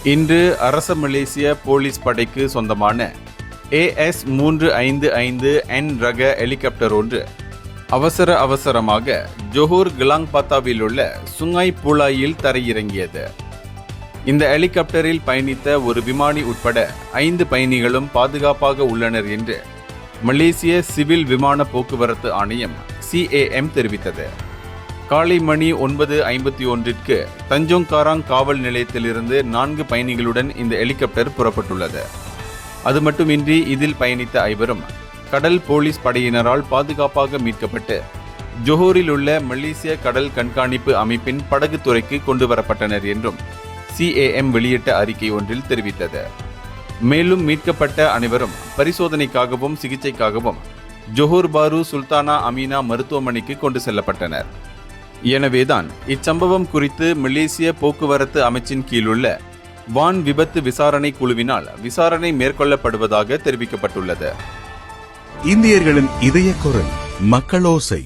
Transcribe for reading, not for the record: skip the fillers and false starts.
இன்று அரச மலேசிய போலீஸ் படைக்கு சொந்தமான AS355N ரக ஹெலிகாப்டர் ஒன்று அவசரமாக ஜொஹூர் கிலாங்பாத்தாவில் உள்ள சுங்காய் பூலாயில் தரையிறங்கியது. இந்த ஹெலிகாப்டரில் பயணித்த ஒரு விமானி உட்பட 5 பயணிகளும் பாதுகாப்பாக உள்ளனர் என்று மலேசிய சிவில் விமான போக்குவரத்து ஆணையம் CAM தெரிவித்தது. காலை மணி 9:51ற்கு தஞ்சோங் காராங் காவல் நிலையத்திலிருந்து 4 பயணிகளுடன் இந்த ஹெலிகாப்டர் புறப்பட்டுள்ளது. அது மட்டுமின்றி இதில் பயணித்த 5 கடல் போலீஸ் படையினரால் பாதுகாப்பாக மீட்கப்பட்டு ஜொஹூரில் உள்ள மலேசிய கடல் கண்காணிப்பு அமைப்பின் படகு துறைக்கு கொண்டு வரப்பட்டனர் என்றும் CAM வெளியிட்ட அறிக்கை ஒன்றில் தெரிவித்தது. மேலும் மீட்கப்பட்ட அனைவரும் பரிசோதனைக்காகவும் சிகிச்சைக்காகவும் ஜொஹூர் பாரு சுல்தானா அமீனா மருத்துவமனைக்கு கொண்டு செல்லப்பட்டனர். எனவேதான் இச்சம்பவம் குறித்து மலேசிய போக்குவரத்து அமைச்சின் கீழுள்ள வான் விபத்து விசாரணை குழுவினால் விசாரணை மேற்கொள்ளப்படுவதாக தெரிவிக்கப்பட்டுள்ளது. இந்தியர்களின் இதய குரல் மக்களோசை.